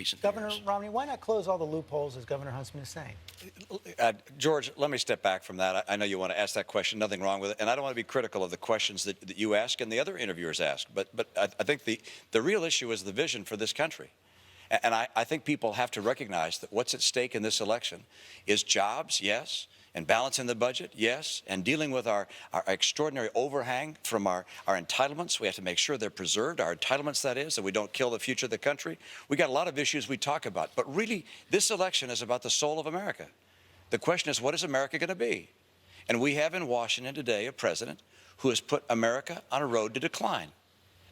recent Governor years. Romney, why not close all the loopholes, as Governor Huntsman is saying? George, let me step back from that. I know you want to ask that question. Nothing wrong with it. And I don't want to be critical of the questions that you ask and the other interviewers ask. But I think the real issue is the vision for this country. And I think people have to recognize that what's at stake in this election is jobs, yes, and balancing the budget, yes, and dealing with our extraordinary overhang from our entitlements. We have to make sure they're preserved, our entitlements, that is, that we don't kill the future of the country. We got a lot of issues we talk about. But really, this election is about the soul of America. The question is, what is America going to be? And we have in Washington today a president who has put America on a road to decline,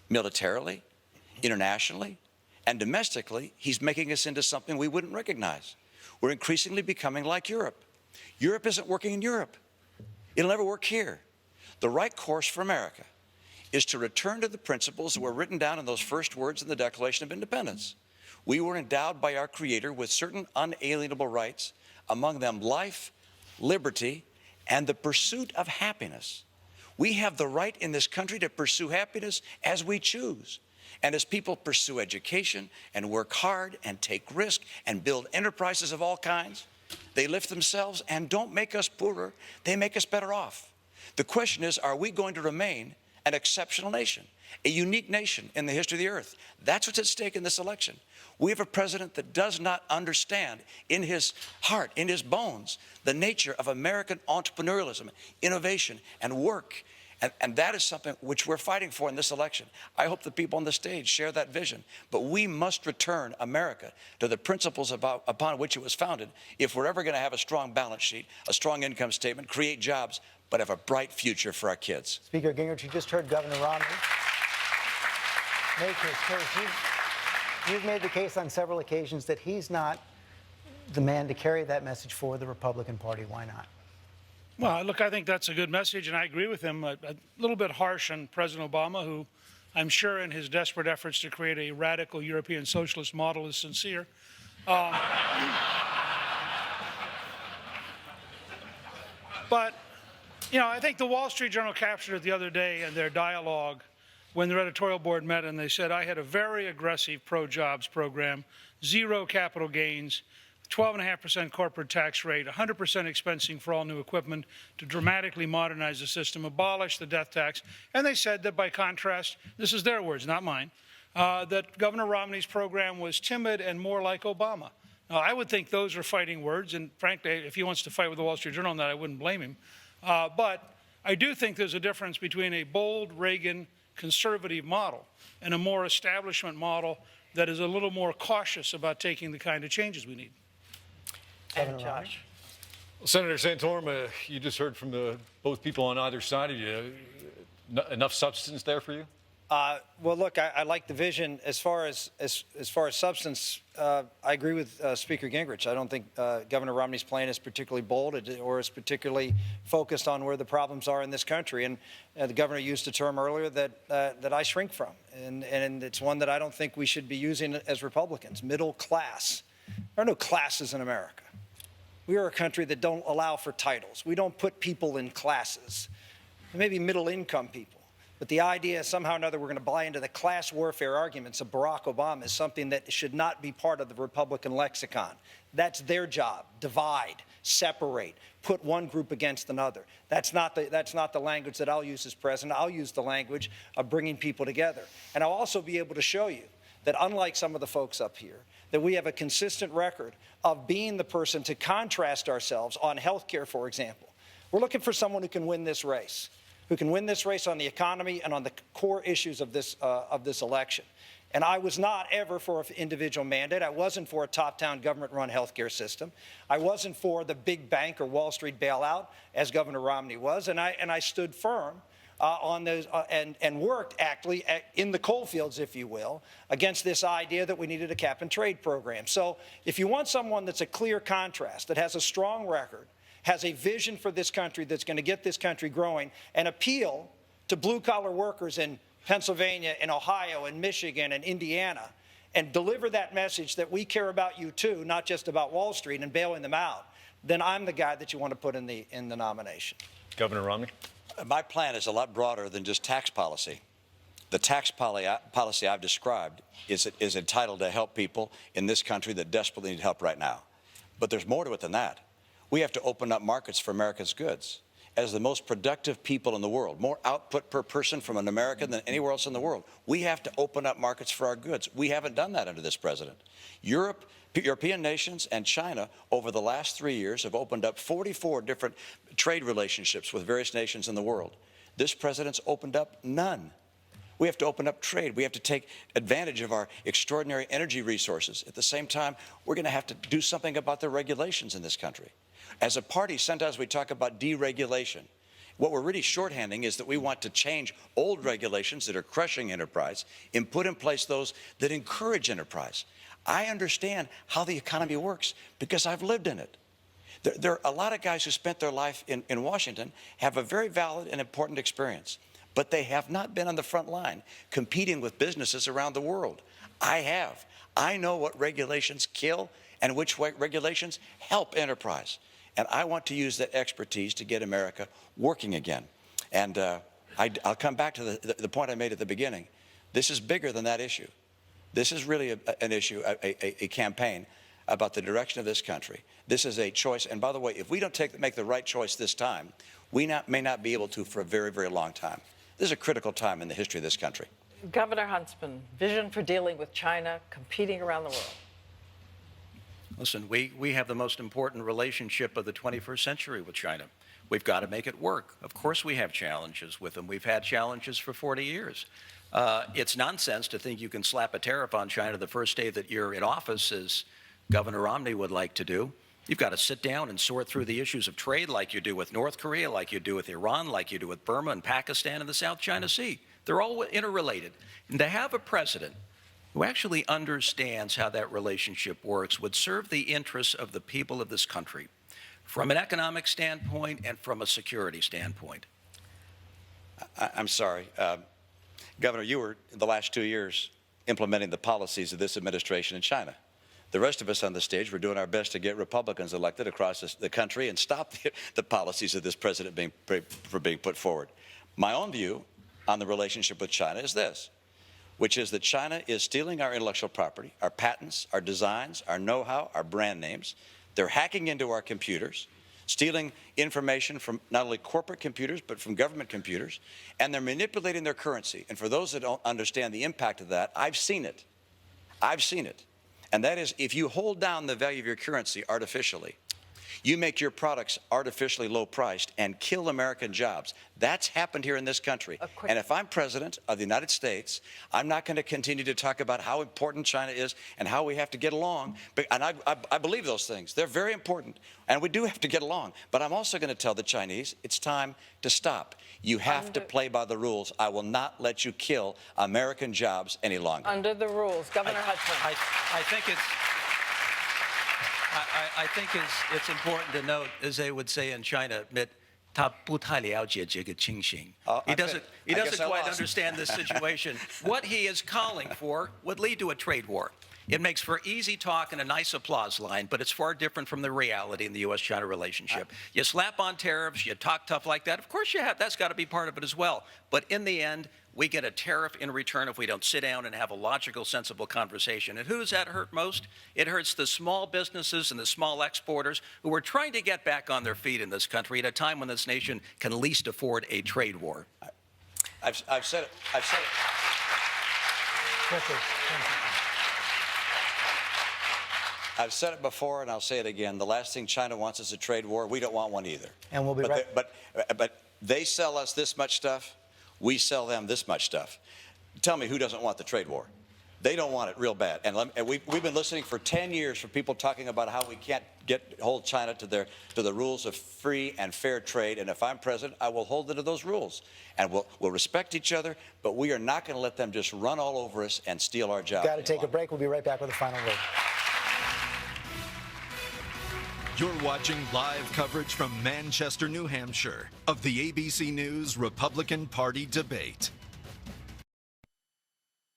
militarily, internationally, and domestically. He's making us into something we wouldn't recognize. We're increasingly becoming like Europe. Europe isn't working in Europe. It'll never work here. The right course for America is to return to the principles that were written down in those first words in the Declaration of Independence. We were endowed by our Creator with certain unalienable rights, among them life, liberty, and the pursuit of happiness. We have the right in this country to pursue happiness as we choose. And as people pursue education and work hard and take risk and build enterprises of all kinds, they lift themselves and don't make us poorer, they make us better off. The question is, are we going to remain an exceptional nation, a unique nation in the history of the earth? That's what's at stake in this election. We have a president that does not understand in his heart, in his bones, the nature of American entrepreneurialism, innovation, and work. And that is something which we're fighting for in this election. I hope the people on the stage share that vision. But we must return America to the principles upon which it was founded if we're ever going to have a strong balance sheet, a strong income statement, create jobs, but have a bright future for our kids. Speaker Gingrich, you just heard Governor Romney make his case. You've made the case on several occasions that he's not the man to carry that message for the Republican Party. Why not? Well, look, I think that's a good message, and I agree with him. A little bit harsh on President Obama, who I'm sure in his desperate efforts to create a radical European socialist model is sincere. But, you know, I think the Wall Street Journal captured it the other day in their dialogue when their editorial board met, and they said, I had a very aggressive pro-jobs program, zero capital gains, 12.5% corporate tax rate, 100% expensing for all new equipment to dramatically modernize the system, abolish the death tax. And they said that by contrast, this is their words, not mine, that Governor Romney's program was timid and more like Obama. Now, I would think those are fighting words, and frankly, if he wants to fight with the Wall Street Journal on that, I wouldn't blame him. But I do think there's a difference between a bold Reagan conservative model and a more establishment model that is a little more cautious about taking the kind of changes we need. Governor Romney. Well, Senator Santorum, you just heard from both people on either side of you. Enough substance there for you? Well, look, I like the vision. As far as substance, I agree with Speaker Gingrich. I don't think Governor Romney's plan is particularly bold or is particularly focused on where the problems are in this country. And the governor used a term earlier that I shrink from, and it's one that I don't think we should be using as Republicans. Middle class. There are no classes in America. We are a country that don't allow for titles. We don't put people in classes. Maybe middle-income people. But the idea somehow or another we're going to buy into the class warfare arguments of Barack Obama is something that should not be part of the Republican lexicon. That's their job. Divide, separate, put one group against another. That's not the language that I'll use as president. I'll use the language of bringing people together. And I'll also be able to show you that unlike some of the folks up here, that we have a consistent record of being the person to contrast ourselves on health care, for example. We're looking for someone who can win this race, who can win this race on the economy and on the core issues of this election. And I was not ever for an individual mandate. I wasn't for a top-down government-run health care system. I wasn't for the big bank or Wall Street bailout, as Governor Romney was. And I stood firm on those and worked actually in the coalfields, if you will, against this idea that we needed a cap-and-trade program. So if you want someone that's a clear contrast, that has a strong record, has a vision for this country that's going to get this country growing and appeal to blue-collar workers in Pennsylvania and Ohio and Michigan and Indiana, and deliver that message that we care about you too, not just about Wall Street and bailing them out, then I'm the guy that you want to put in the nomination. Governor Romney? My plan is a lot broader than just tax policy. The tax policy I've described is entitled to help people in this country that desperately need help right now. But there's more to it than that. We have to open up markets for America's goods. As the most productive people in the world, more output per person from an American than anywhere else in the world, we have to open up markets for our goods. We haven't done that under this president. European nations and China over the last 3 years have opened up 44 different trade relationships with various nations in the world. This president's opened up none. We have to open up trade. We have to take advantage of our extraordinary energy resources. At the same time, we're going to have to do something about the regulations in this country. As a party, sometimes we talk about deregulation. What we're really shorthanding is that we want to change old regulations that are crushing enterprise and put in place those that encourage enterprise. I understand how the economy works because I've lived in it. There are a lot of guys who spent their life in Washington have a very valid and important experience, but they have not been on the front line competing with businesses around the world. I have. I know what regulations kill and which regulations help enterprise. And I want to use that expertise to get America working again. And I'll come back to the point I made at the beginning. This is bigger than that issue. This is really an issue, a campaign about the direction of this country. This is a choice. And by the way, if we don't make the right choice this time, we may not be able to for a very, very long time. This is a critical time in the history of this country. Governor Huntsman, vision for dealing with China, competing around the world. Listen, we have the most important relationship of the 21st century with China. We've got to make it work. Of course we have challenges with them. We've had challenges for 40 years. It's nonsense to think you can slap a tariff on China the first day that you're in office, as Governor Romney would like to do. You've got to sit down and sort through the issues of trade like you do with North Korea, like you do with Iran, like you do with Burma and Pakistan and the South China Sea. They're all interrelated. And to have a president who actually understands how that relationship works would serve the interests of the people of this country from an economic standpoint and from a security standpoint. I'm sorry. Governor, you were, in the last 2 years, implementing the policies of this administration in China. The rest of us on the stage, we're doing our best to get Republicans elected across the country and stop the policies of this president being put forward. My own view on the relationship with China is this, which is that China is stealing our intellectual property, our patents, our designs, our know-how, our brand names. They're hacking into our computers, stealing information from not only corporate computers, but from government computers, and they're manipulating their currency. And for those that don't understand the impact of that, I've seen it. I've seen it. And that is, if you hold down the value of your currency artificially, you make your products artificially low priced and kill American jobs. That's happened here in this country. And if I'm president of the United States, I'm not going to continue to talk about how important China is and how we have to get along. And I believe those things. They're very important. And we do have to get along. But I'm also going to tell the Chinese it's time to stop. You have to play by the rules. I will not let you kill American jobs any longer. Under the rules. Governor Hudson. I think it's important to note, as they would say in China, that 他不太了解这个情形. He doesn't quite understand this situation. What he is calling for would lead to a trade war. It makes for easy talk and a nice applause line, but it's far different from the reality in the U.S.-China relationship. You slap on tariffs, you talk tough like that. Of course you have. That's got to be part of it as well. But in the end, we get a tariff in return if we don't sit down and have a logical, sensible conversation. And who does that hurt most? It hurts the small businesses and the small exporters who are trying to get back on their feet in this country at a time when this nation can least afford a trade war. I've said it. I've said it before, and I'll say it again. The last thing China wants is a trade war. We don't want one either. And we'll be right. But they sell us this much stuff. We sell them this much stuff. Tell me who doesn't want the trade war? They don't want it real bad. And we've been listening for 10 years for people talking about how we can't hold China to the rules of free and fair trade. And if I'm president, I will hold them to those rules. And we'll respect each other, but we are not going to let them just run all over us and steal our jobs. Got to take a break. We'll be right back with the final word. You're watching live coverage from Manchester, New Hampshire, of the ABC News Republican Party debate.